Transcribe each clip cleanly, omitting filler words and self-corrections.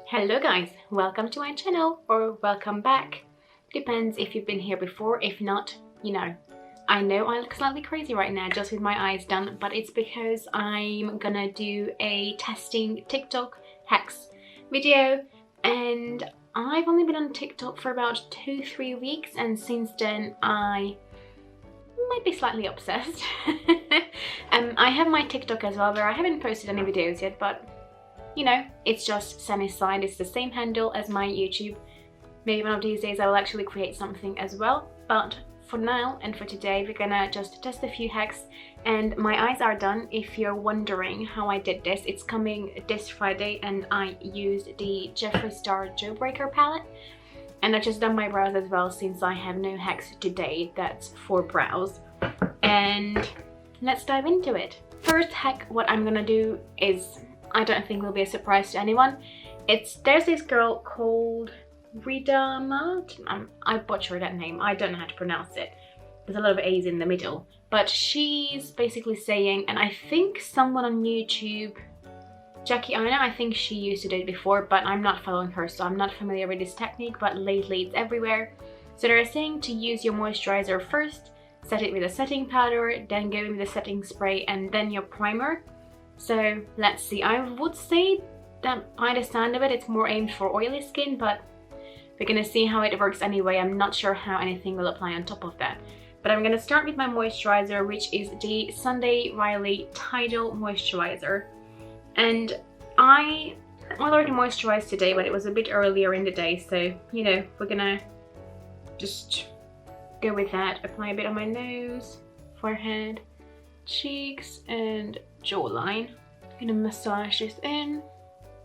Hello guys, welcome to my channel or welcome back. Depends if you've been here before. If not, I know I look slightly crazy right now just with my eyes done, but it's because I'm gonna do a testing TikTok hacks video, and I've only been on TikTok for about 2-3 weeks, and since then I might be slightly obsessed. I have my TikTok as well where I haven't posted any videos yet, but it's just Szannyside. It's the same handle as my YouTube. Maybe one of these days I will actually create something as well, but for now and for today we're gonna just test a few hacks, and my eyes are done. If you're wondering how I did this, it's coming this Friday, and I used the Jeffree Star Jawbreaker palette, and I've just done my brows as well since I have no hacks today that's for brows. And let's dive into it. First hack, what I'm gonna do is, I don't think will be a surprise to anyone. There's this girl called Rida. I butchered that name. I don't know how to pronounce it. There's a lot of A's in the middle. But she's basically saying, and I think someone on YouTube, Jackie Aina, I think she used to do it before, but I'm not following her, so I'm not familiar with this technique, but lately it's everywhere. So they're saying to use your moisturizer first, set it with a setting powder, then go in with a setting spray, and then your primer. So let's see. I would say that by the sound of it, it's more aimed for oily skin, but we're gonna see how it works anyway. I'm not sure how anything will apply on top of that. But I'm gonna start with my moisturizer, which is the Sunday Riley Tidal Moisturizer. And I already moisturized today, but it was a bit earlier in the day, so we're gonna just go with that. Apply a bit on my nose, forehead, cheeks, and jawline. I'm gonna massage this in.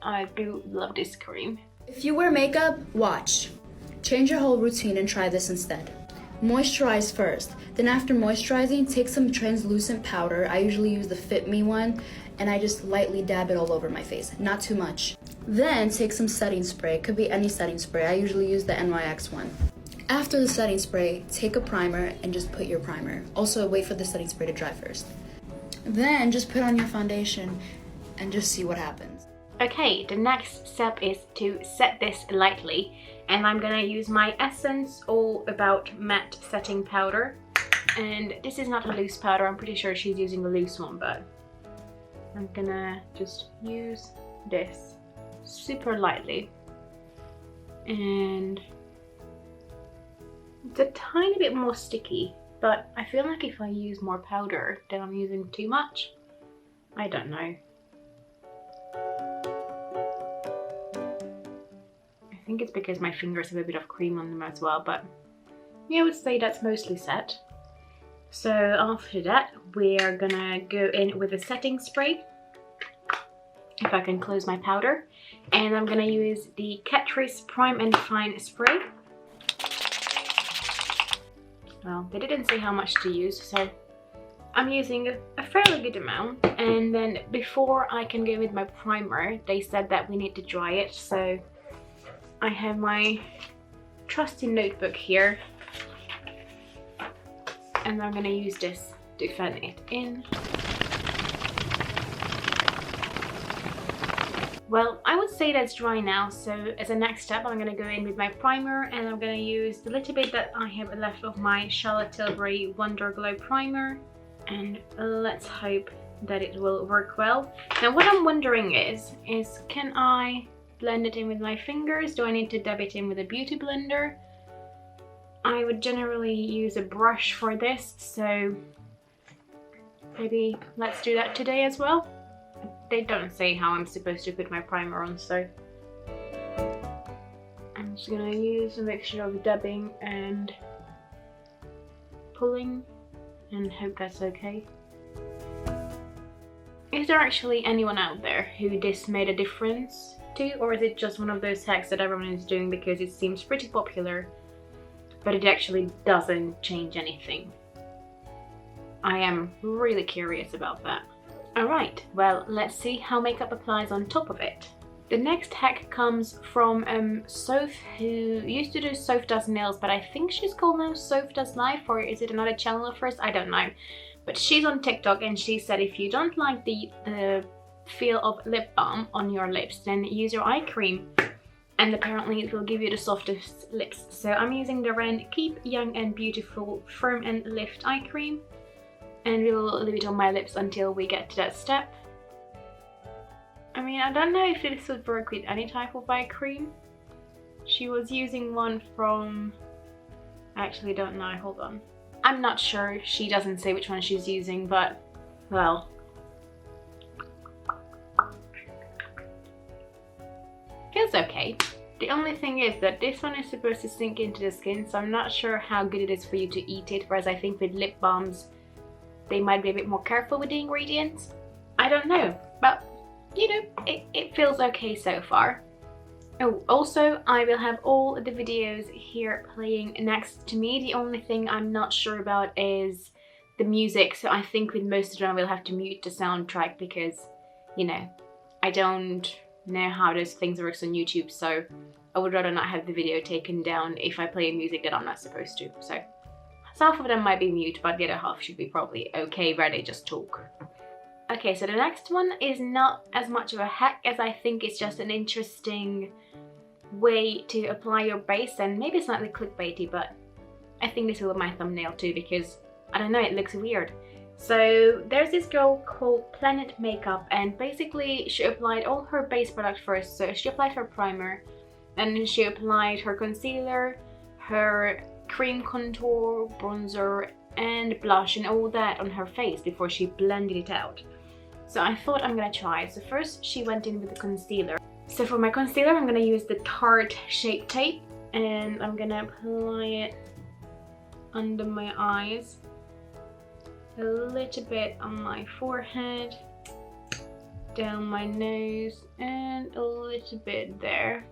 I do love this cream. If you wear makeup, watch. Change your whole routine and try this instead. Moisturize first. Then after moisturizing, take some translucent powder. I usually use the Fit Me one, and I just lightly dab it all over my face, not too much. Then take some setting spray. It could be any setting spray. I usually use the NYX one. After the setting spray, take a primer and just put your primer. Also, wait for the setting spray to dry first. Then just put on your foundation and just see what happens. Okay, the next step is to set this lightly, and I'm gonna use my Essence All About Matte Setting Powder. And this is not a loose powder. I'm pretty sure she's using a loose one, but I'm gonna just use this super lightly. And it's a tiny bit more sticky, but I feel like if I use more powder, then I'm using too much. I don't know. I think it's because my fingers have a bit of cream on them as well, but I would say that's mostly set. So after that, we are gonna go in with a setting spray. If I can close my powder. And I'm gonna use the Catrice Prime and Fine Spray. Well, they didn't say how much to use, so I'm using a fairly good amount. And then before I can go with my primer, they said that we need to dry it, so I have my trusty notebook here, and I'm gonna use this to fan it in. Well, I would say that's dry now, so as a next step I'm gonna go in with my primer, and I'm gonna use the little bit that I have left of my Charlotte Tilbury Wonder Glow primer, and let's hope that it will work well. Now what I'm wondering is can I blend it in with my fingers? Do I need to dab it in with a beauty blender? I would generally use a brush for this, so maybe let's do that today as well. They don't say how I'm supposed to put my primer on, so I'm just gonna use a mixture of dabbing and pulling and hope that's okay. Is there actually anyone out there who this made a difference to, or is it just one of those hacks that everyone is doing because it seems pretty popular, but it actually doesn't change anything? I am really curious about that. Alright, well, let's see how makeup applies on top of it. The next hack comes from Soph, who used to do Soph Does Nails, but I think she's called now Soph Does Life, or is it another channel of hers? I don't know. But she's on TikTok, and she said if you don't like the feel of lip balm on your lips, then use your eye cream. and apparently it will give you the softest lips. So I'm using the Ren Keep Young and Beautiful Firm and Lift Eye Cream, and we'll leave it on my lips until we get to that step. I mean, I don't know if this would work with any type of eye cream. She was using one from... I actually don't know, hold on. I'm not sure, she doesn't say which one she's using, but, well. Feels okay. The only thing is that this one is supposed to sink into the skin, so I'm not sure how good it is for you to eat it, whereas I think with lip balms, they might be a bit more careful with the ingredients. I don't know, but you know, it feels okay so far. Oh, also, I will have all the videos here playing next to me. The only thing I'm not sure about is the music, so I think with most of them I will have to mute the soundtrack because, you know, I don't know how those things works on YouTube, so I would rather not have the video taken down if I play music that I'm not supposed to. So half of them might be mute, but the other half should be probably okay where they just talk. Okay, so the next one is not as much of a hack as I think it's just an interesting way to apply your base, and maybe slightly clickbaity, but I think this will be my thumbnail too because, I don't know, it looks weird. So there's this girl called Planet Makeup, and basically she applied all her base product first. So she applied her primer, and then she applied her concealer, her cream contour, bronzer, and blush and all that on her face before she blended it out. So I thought I'm gonna try. So first she went in with the concealer. So for my concealer I'm gonna use the Tarte Shape Tape, and I'm gonna apply it under my eyes, a little bit on my forehead, down my nose, and a little bit there.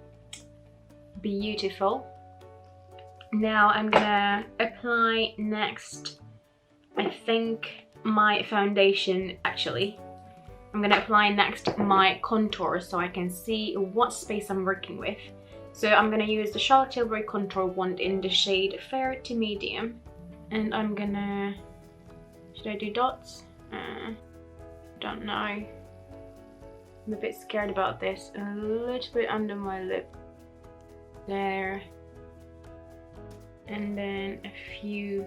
Beautiful. Now I'm gonna apply next, I think, my foundation. Actually, I'm gonna apply next my contour so I can see what space I'm working with. So I'm gonna use the Charlotte Tilbury Contour Wand in the shade Fair to Medium, and I'm gonna... should I do dots? Don't know. I'm a bit scared about this. A little bit under my lip. There. And then a few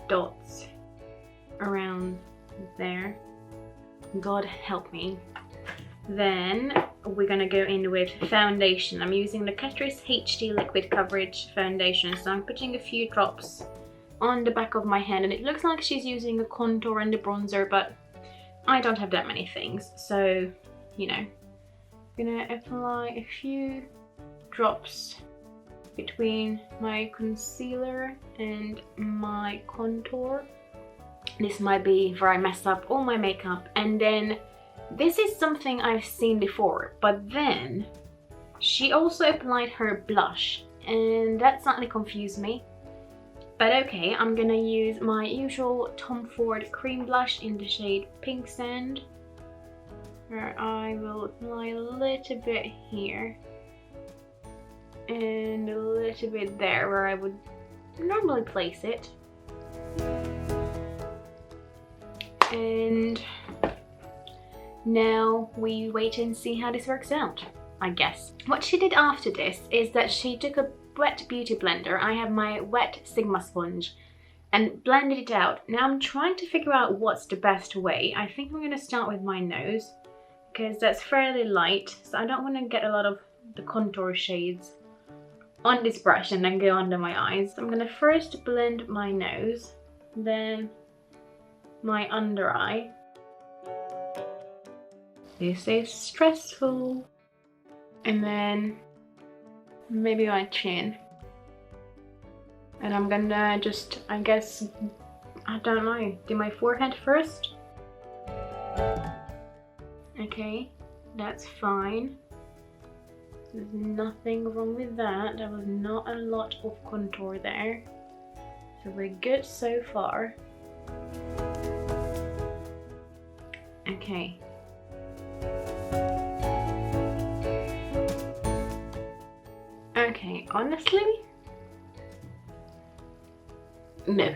dots around there. God help me. Then we're gonna go in with foundation. I'm using the Catrice HD Liquid Coverage Foundation, so I'm putting a few drops on the back of my hand, and it looks like she's using a contour and a bronzer, but I don't have that many things, so you know. I'm gonna apply a few drops between my concealer and my contour. This might be where I mess up all my makeup. And then this is something I've seen before, but then she also applied her blush, and that slightly confused me. But okay, I'm gonna use my usual Tom Ford cream blush in the shade Pink Sand, where I will apply a little bit here and a little bit there where I would normally place it. And now we wait and see how this works out, I guess. What she did after this is that she took a wet beauty blender. I have my wet Sigma sponge, and blended it out. Now I'm trying to figure out what's the best way. I think I'm going to start with my nose because that's fairly light, so I don't want to get a lot of the contour shades on this brush and then go under my eyes. So I'm going to first blend my nose, then my under eye. This is stressful. And then maybe my chin. And I'm gonna just, I guess, I don't know, do my forehead first. Okay, that's fine. There's nothing wrong with that. There was not a lot of contour there. So we're good so far. Okay. Okay, honestly, no.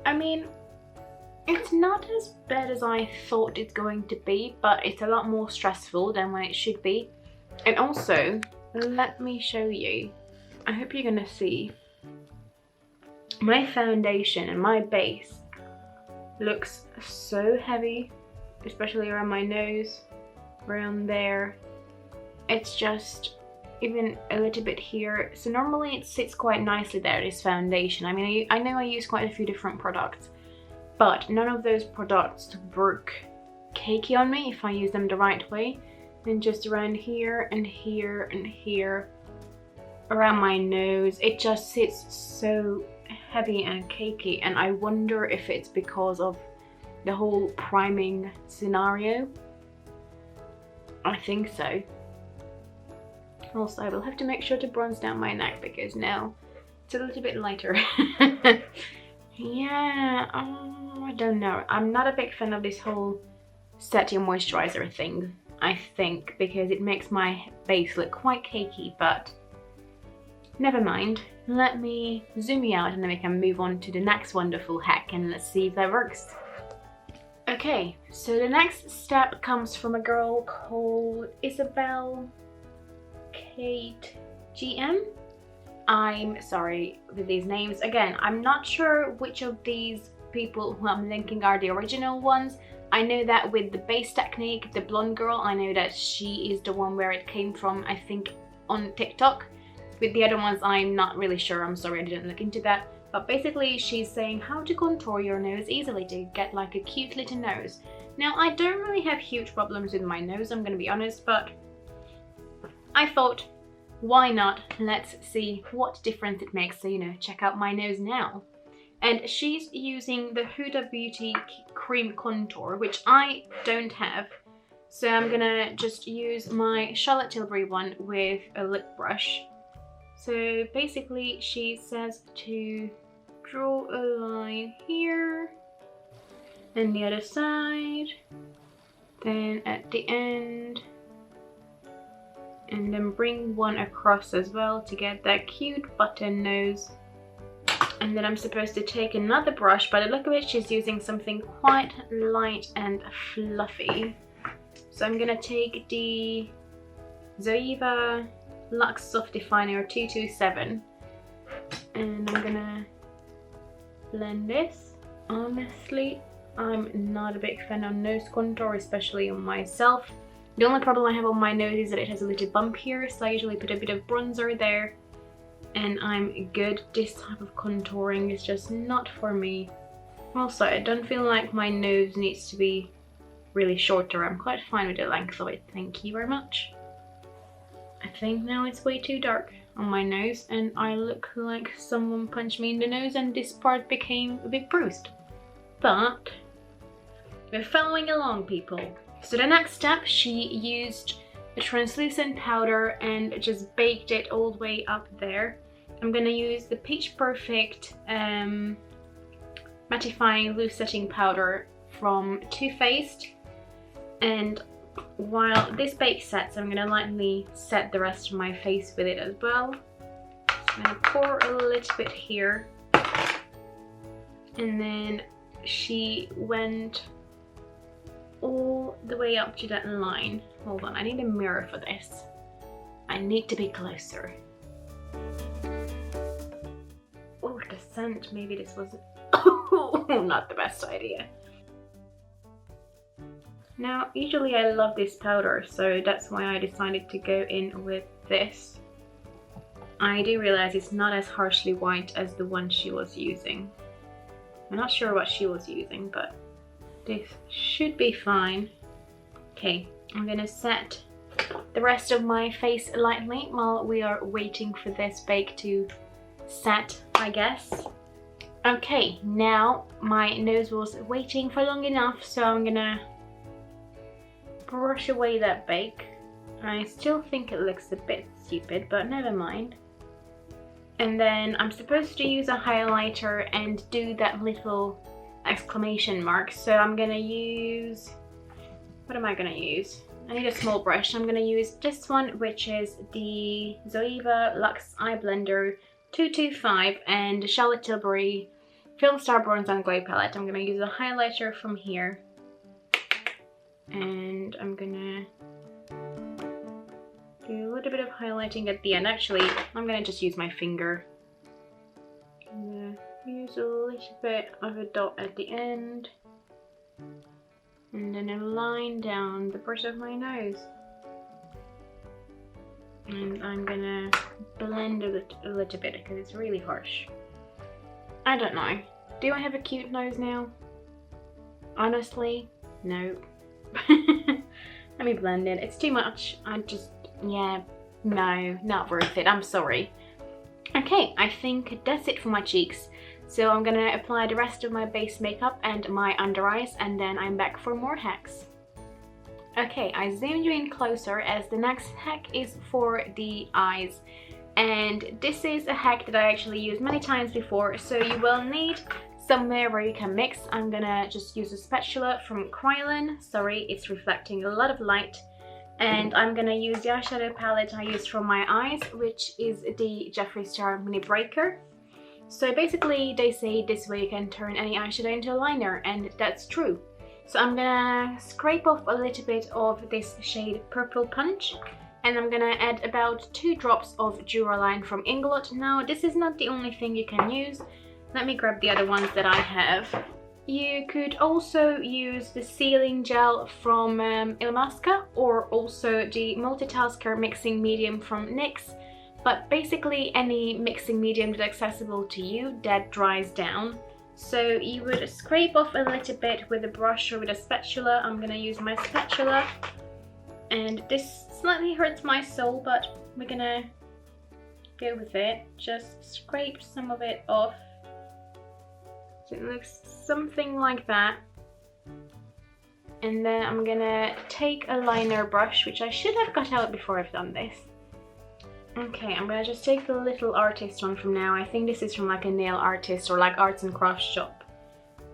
I mean, it's not as bad as I thought it's going to be, but it's a lot more stressful than when it should be. And also, let me show you. I hope you're gonna see. My foundation and my base looks so heavy, especially around my nose, around there. It's just even a little bit here. So normally it sits quite nicely there, this foundation. I mean, I know I use quite a few different products, but none of those products work cakey on me if I use them the right way. And just around here and here and here, around my nose, it just sits so heavy and cakey, and I wonder if it's because of the whole priming scenario. I think so. Also, I will have to make sure to bronze down my neck because now it's a little bit lighter. Yeah, I don't know. I'm not a big fan of this whole set your moisturizer thing, I think, because it makes my base look quite cakey, but never mind. Let me zoom you out and then we can move on to the next wonderful hack and let's see if that works. Okay, so the next step comes from a girl called Isabel Kate GM. I'm sorry with these names. Again, I'm not sure which of these people who I'm linking are the original ones. I know that with the base technique, the blonde girl, I know that she is the one where it came from, I think, on TikTok. With the other ones, I'm not really sure. I'm sorry, I didn't look into that. But basically, she's saying how to contour your nose easily to get like a cute little nose. Now, I don't really have huge problems with my nose, I'm gonna be honest, but I thought, why not? Let's see what difference it makes. So, you know, check out my nose now. And she's using the Huda Beauty Cream Contour, which I don't have. So I'm gonna just use my Charlotte Tilbury one with a lip brush. So basically she says to draw a line here and the other side, then at the end, and then bring one across as well to get that cute button nose. And then I'm supposed to take another brush. By the look of it, she's using something quite light and fluffy. So I'm gonna take the Zoeva Luxe Soft Definer 227 and I'm gonna blend this. Honestly, I'm not a big fan of nose contour, especially on myself. The only problem I have on my nose is that it has a little bump here, so I usually put a bit of bronzer there and I'm good. This type of contouring is just not for me. Also, I don't feel like my nose needs to be really shorter. I'm quite fine with the length of it, thank you very much. I think now it's way too dark on my nose and I look like someone punched me in the nose and this part became a bit bruised. But we're following along, people. So the next step, she used a translucent powder and just baked it all the way up there. I'm gonna use the Peach Perfect mattifying loose setting powder from Too Faced, and while this bake sets, I'm gonna lightly set the rest of my face with it as well. So I'm gonna pour a little bit here, and then she went all the way up to that line. Hold on, I need a mirror for this. I need to be closer. Oh, the scent, maybe this was not the best idea. Now, usually I love this powder, so that's why I decided to go in with this. I do realize it's not as harshly white as the one she was using. I'm not sure what she was using, but this should be fine. Okay, I'm gonna set the rest of my face lightly while we are waiting for this bake to set, I guess. Okay, now my nose was waiting for long enough, so I'm gonna brush away that bake. I still think it looks a bit stupid, but never mind. And then I'm supposed to use a highlighter and do that little exclamation mark. So I'm gonna use, what am I gonna use? I need a small brush. I'm gonna use this one, which is the Zoeva Luxe Eye Blender 225 and the Charlotte Tilbury Film Star Bronze and Glow Palette. I'm gonna use a highlighter from here. And I'm gonna Do a little bit of highlighting at the end. Actually, I'm gonna just use my finger. Use a little bit of a dot at the end. And then a line down the bridge of my nose. And I'm gonna blend it a little bit because it's really harsh. I don't know. Do I have a cute nose now? Honestly, no. Let me blend it. It's too much. Yeah, no, not worth it. I'm sorry. Okay, I think that's it for my cheeks. So I'm gonna apply the rest of my base makeup and my under eyes, and then I'm back for more hacks. Okay, I zoomed you in closer as the next hack is for the eyes. And this is a hack that I actually used many times before, so you will need somewhere where you can mix. I'm gonna just use a spatula from Kryolan. Sorry, it's reflecting a lot of light. And I'm gonna use the eyeshadow palette I used for my eyes, which is the Jeffree Star Mini Breaker. So basically they say this way you can turn any eyeshadow into a liner, and that's true. So I'm gonna scrape off a little bit of this shade Purple Punch, and I'm gonna add about 2 drops of Duraline from Inglot. Now this is not the only thing you can use. Let me grab the other ones that I have. You could also use the sealing gel from Illamasqua, or also the multitasker mixing medium from NYX, but basically any mixing medium that's accessible to you that dries down. So you would scrape off a little bit with a brush or with a spatula. I'm gonna use my spatula, and this slightly hurts my soul, but we're gonna go with it. Just scrape some of it off. So it looks something like that. And then I'm gonna take a liner brush, which I should have got out before I've done this. Okay, I'm gonna just take the little artist one from now. I think this is from like a nail artist or like arts and crafts shop.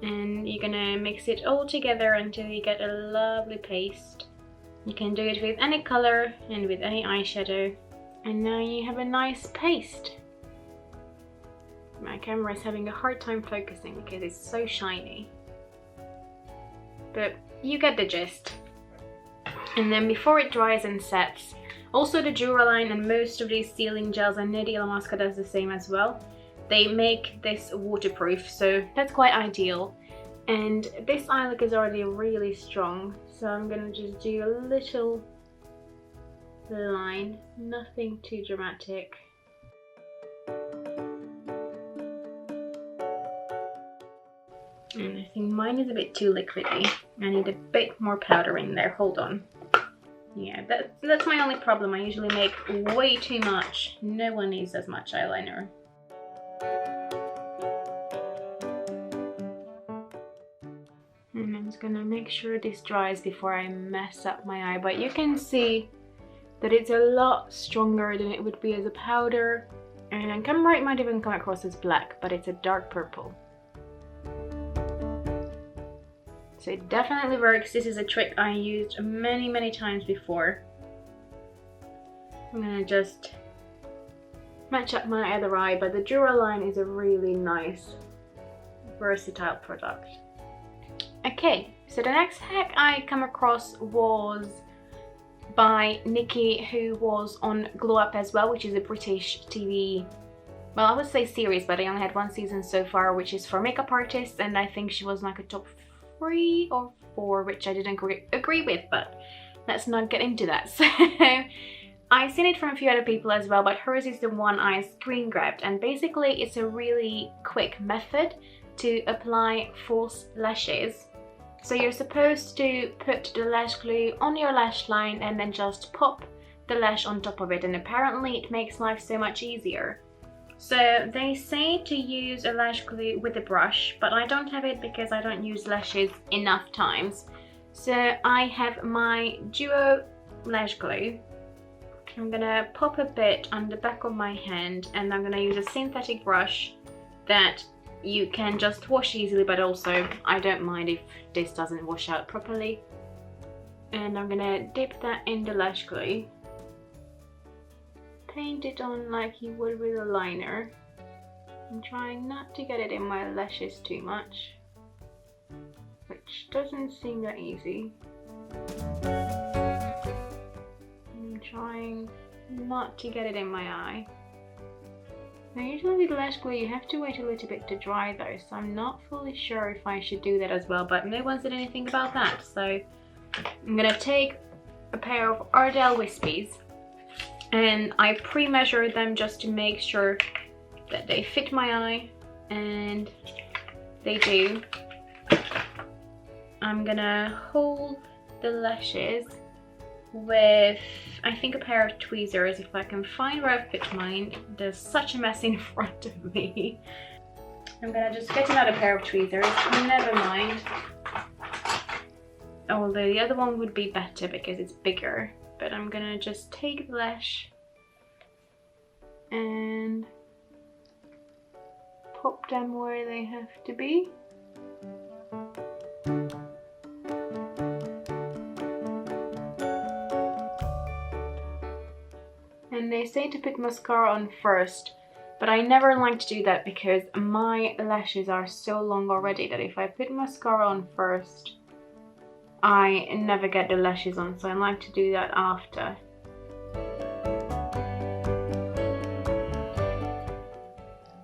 And you're gonna mix it all together until you get a lovely paste. You can do it with any color and with any eyeshadow. And now you have a nice paste. My camera is having a hard time focusing because it's so shiny. But you get the gist. And then before it dries and sets, also the Duraline and most of these sealing gels, I know the Illamasqua does the same as well, they make this waterproof, so that's quite ideal. And this eye look is already really strong, so I'm gonna just do a little line, nothing too dramatic. And I think mine is a bit too liquidy. I need a bit more powder in there. Hold on. Yeah, that's my only problem. I usually make way too much. No one needs as much eyeliner. And I'm just gonna make sure this dries before I mess up my eye. But you can see that it's a lot stronger than it would be as a powder. And on camera it might even come across as black, but it's a dark purple. So it definitely works. This is a trick I used many times before. I'm gonna just match up my other eye, but the Duraline is a really nice, versatile product. Okay, so the next hack I come across was by Nikki, who was on Glow Up as well, which is a British TV, well, I would say series, but I only had 1 season so far, which is for makeup artists, and I think she was like a top 3 or 4, which I didn't agree with, but let's not get into that. So I've seen it from a few other people as well, but hers is the one I screen grabbed, and basically it's a really quick method to apply false lashes. So you're supposed to put the lash glue on your lash line and then just pop the lash on top of it, and apparently it makes life so much easier. So they say to use a lash glue with a brush, but I don't have it because I don't use lashes enough times. So I have my Duo lash glue. I'm gonna pop a bit on the back of my hand, and I'm gonna use a synthetic brush that you can just wash easily, but also I don't mind if this doesn't wash out properly. And I'm gonna dip that in the lash glue. Paint it on like you would with a liner. I'm trying not to get it in my lashes too much, which doesn't seem that easy. I'm trying not to get it in my eye. Now usually with lash glue you have to wait a little bit to dry though, so I'm not fully sure if I should do that as well, but no one said anything about that. So I'm gonna take a pair of Ardell Wispies and I pre-measure them just to make sure that they fit my eye, and they do. I'm gonna hold the lashes with, I think, a pair of tweezers if I can find where I fit mine. There's such a mess in front of me. I'm gonna just get another pair of tweezers, never mind. Although the other one would be better because it's bigger, but I'm gonna just take the lash and pop them where they have to be. And they say to put mascara on first, but I never like to do that because my lashes are so long already that if I put mascara on first, I never get the lashes on, so I like to do that after.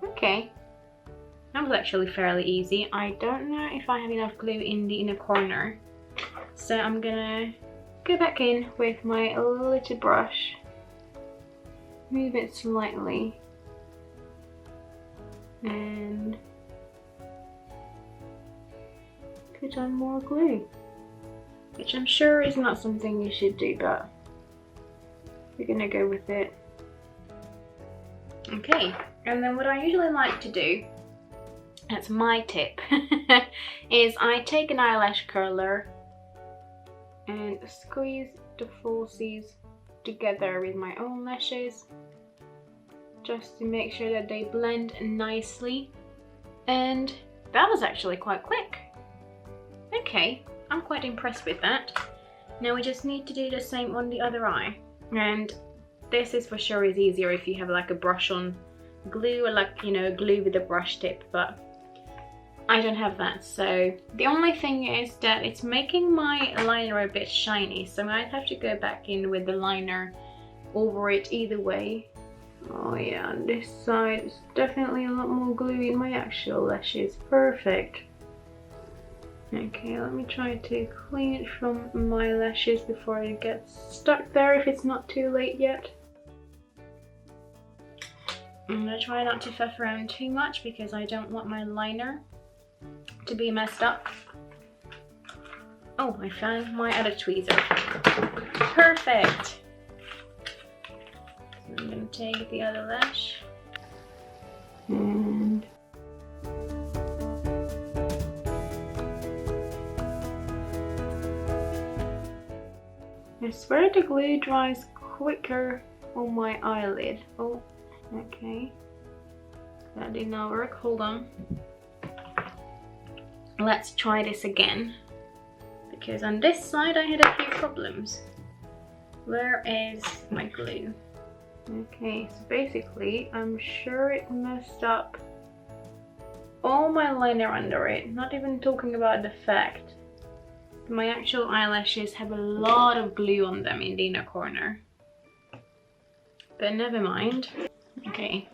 Okay, that was actually fairly easy. I don't know if I have enough glue in the inner corner, so I'm gonna go back in with my little brush, move it slightly, and put on more glue, which I'm sure is not something you should do, but we're gonna go with it. Okay, and then what I usually like to do, that's my tip, is I take an eyelash curler and squeeze the falsies together with my own lashes just to make sure that they blend nicely, and that was actually quite quick. Okay, I'm quite impressed with that. Now we just need to do the same on the other eye, and this is for sure is easier if you have like a brush on glue, or like, you know, glue with a brush tip, but I don't have that. So the only thing is that it's making my liner a bit shiny, so I might have to go back in with the liner over it either way. Oh yeah, on this side it's definitely a lot more glue in my actual lashes. Perfect. Okay, let me try to clean it from my lashes before it gets stuck there, if it's not too late yet. I'm gonna try not to faff around too much because I don't want my liner to be messed up. Oh, I found my other tweezer. Perfect! So I'm gonna take the other lash and I swear the glue dries quicker on my eyelid. Oh, okay. That did not work. Hold on. Let's try this again, because on this side I had a few problems. Where is my glue? Okay, so basically I'm sure it messed up all my liner under it. Not even talking about the fact my actual eyelashes have a lot of glue on them in the inner corner. But never mind. Okay,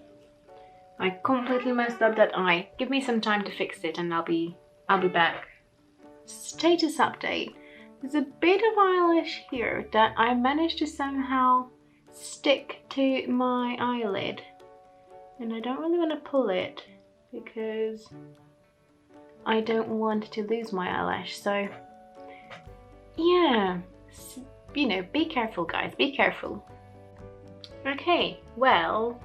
I completely messed up that eye. Give me some time to fix it and I'll be back. Status update. There's a bit of eyelash here that I managed to somehow stick to my eyelid, and I don't really want to pull it because I don't want to lose my eyelash. So yeah, you know, be careful guys, be careful. Okay, well,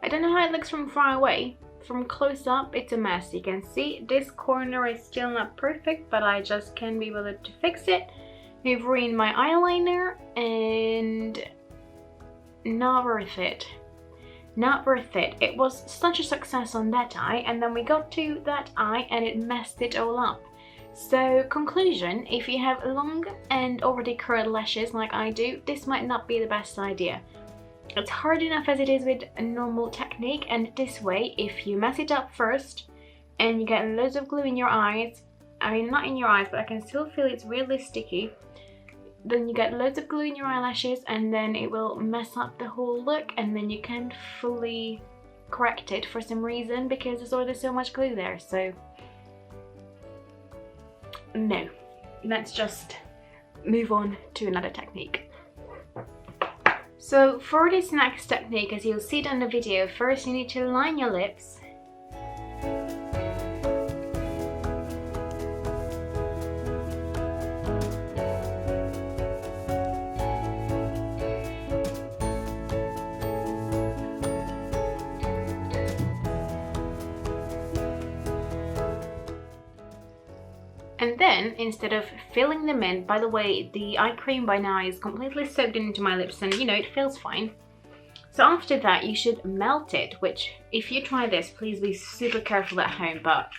I don't know how it looks from far away. From close up, it's a mess. You can see this corner is still not perfect, but I just can't be bothered to fix it. We've ruined my eyeliner, and not worth it. Not worth it. It was such a success on that eye, and then we got to that eye and it messed it all up. So conclusion, if you have long and already curled lashes like I do, this might not be the best idea. It's hard enough as it is with a normal technique, and this way, if you mess it up first and you get loads of glue in your eyes, I mean not in your eyes, but I can still feel it's really sticky, then you get loads of glue in your eyelashes, and then it will mess up the whole look, and then you can't fully correct it for some reason because there's so much glue there. So no, let's just move on to another technique. So for this next technique, as you'll see it on the video, first you need to line your lips. And then, instead of filling them in, by the way, the eye cream by now is completely soaked into my lips and, you know, it feels fine. So after that, you should melt it, which, if you try this, please be super careful at home, but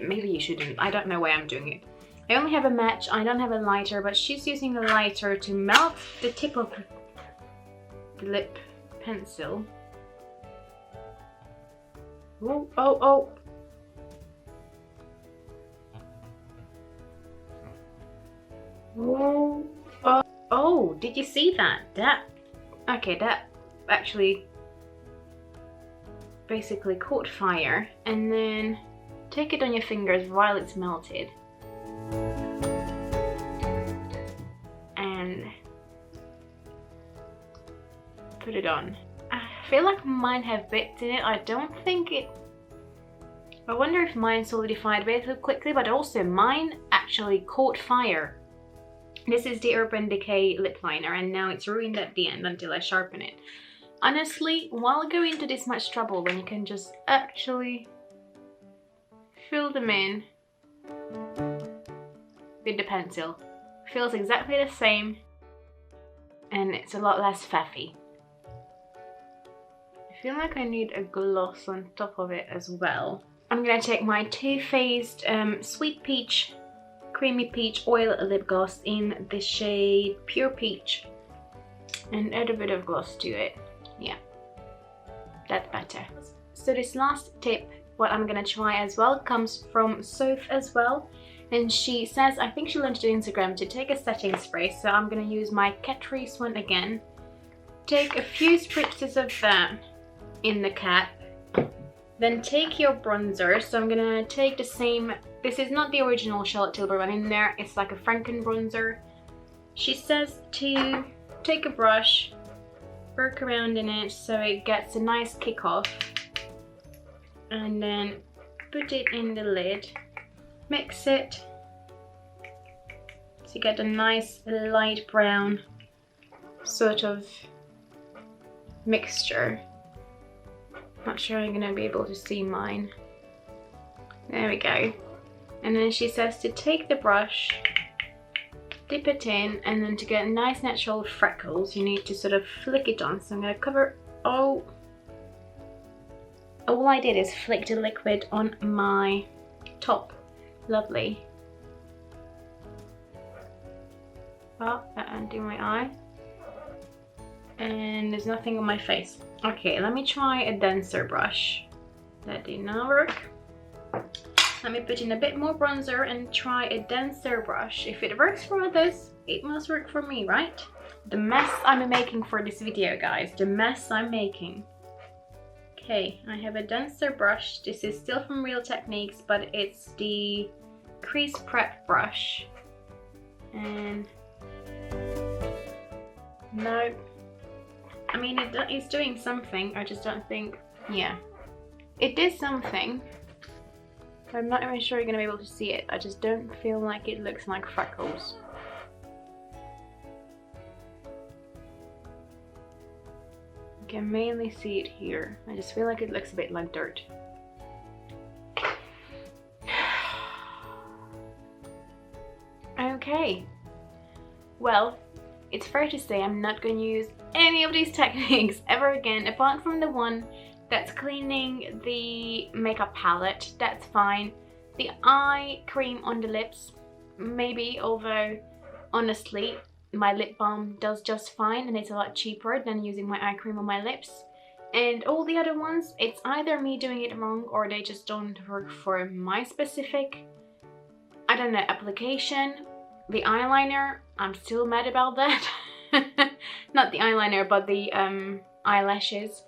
maybe you shouldn't. I don't know why I'm doing it. I only have a match, I don't have a lighter, but she's using a lighter to melt the tip of the lip pencil. Oh, oh, oh. Oh, oh, did you see that? That actually basically caught fire, and then take it on your fingers while it's melted and put it on. I feel like mine have bits in it. I wonder if mine solidified a bit too quickly, but also mine actually caught fire. This is the Urban Decay lip liner, and now it's ruined at the end until I sharpen it. Honestly, why go into this much trouble when you can just actually fill them in with the pencil? Feels exactly the same, and it's a lot less faffy. I feel like I need a gloss on top of it as well. I'm gonna take my Too Faced Sweet Peach Creamy Peach Oil Lip Gloss in the shade Pure Peach and add a bit of gloss to it. Yeah, that's better. So this last tip, what I'm gonna try as well, comes from Soph as well, and she says, I think she learned to do Instagram, to take a setting spray. So I'm gonna use my Catrice one again. Take a few spritzes of that in the cap, then take your bronzer. So I'm gonna take the same. This is not the original Charlotte Tilbury one in there, it's like a Franken bronzer. She says to take a brush, work around in it so it gets a nice kick off, and then put it in the lid, mix it, so you get a nice light brown sort of mixture. Not sure I'm gonna be able to see mine. There we go. And then she says to take the brush, dip it in, and then to get nice natural freckles, you need to sort of flick it on. So I'm going to cover, all I did is flick the liquid on my top. Lovely. Oh, and do my eye. And there's nothing on my face. Okay, let me try a denser brush. That did not work. Let me put in a bit more bronzer and try a denser brush. If it works for others, it must work for me, right? The mess I'm making for this video, guys. The mess I'm making. Okay, I have a denser brush. This is still from Real Techniques, but it's the Crease Prep brush. And no, I mean, it's doing something. I just don't think, yeah. It did something. I'm not even sure you're going to be able to see it. I just don't feel like it looks like freckles. You can mainly see it here. I just feel like it looks a bit like dirt. Okay. Well, it's fair to say I'm not going to use any of these techniques ever again, apart from the one that's cleaning the makeup palette. That's fine. The eye cream on the lips, maybe, although honestly my lip balm does just fine and it's a lot cheaper than using my eye cream on my lips. And all the other ones, it's either me doing it wrong or they just don't work for my specific, I don't know, application. the eyeliner, I'm still mad about that. Not the eyeliner, but the eyelashes.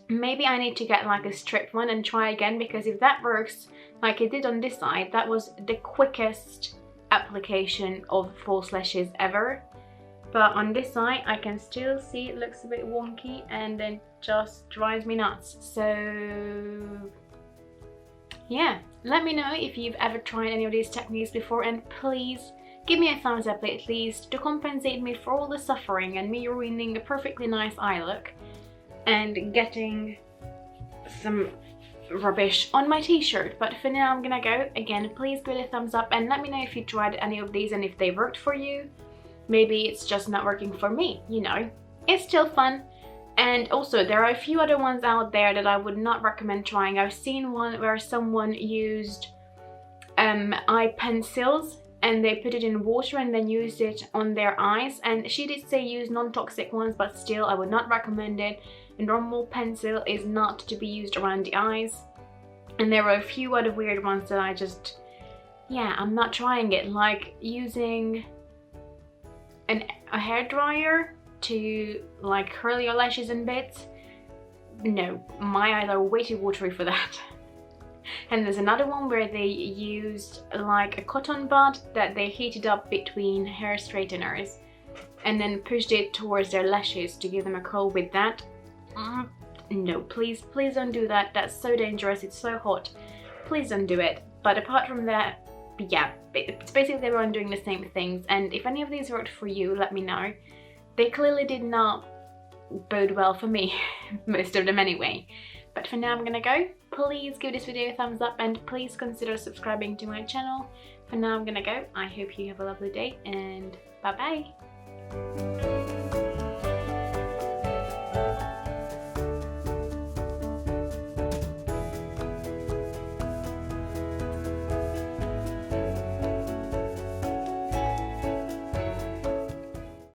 Maybe I need to get like a strip one and try again, because if that works like it did on this side, that was the quickest application of false lashes ever. But on this side I can still see it looks a bit wonky and then just drives me nuts. So yeah, let me know if you've ever tried any of these techniques before, and please give me a thumbs up at least to compensate me for all the suffering and me ruining a perfectly nice eye look and getting some rubbish on my t-shirt. But for now I'm gonna go. Again, please give it a thumbs up and let me know if you tried any of these and if they worked for you. Maybe it's just not working for me, you know. It's still fun. And also there are a few other ones out there that I would not recommend trying. I've seen one where someone used eye pencils and they put it in water and then used it on their eyes, and she did say use non-toxic ones, but still I would not recommend it. A normal pencil is not to be used around the eyes. And there were a few other weird ones that I just, yeah, I'm not trying it, like using a hairdryer to like curl your lashes in bits. No, my eyes are way too watery for that. And there's another one where they used like a cotton bud that they heated up between hair straighteners and then pushed it towards their lashes to give them a curl with that. No, please don't do that. That's so dangerous. It's so hot. Please don't do it. But apart from that, yeah, it's basically everyone doing the same things. And if any of these worked for you, let me know. They clearly did not bode well for me, most of them anyway. But for now I'm gonna go. Please give this video a thumbs up and please consider subscribing to my channel. For now I'm gonna go. I hope you have a lovely day and bye bye.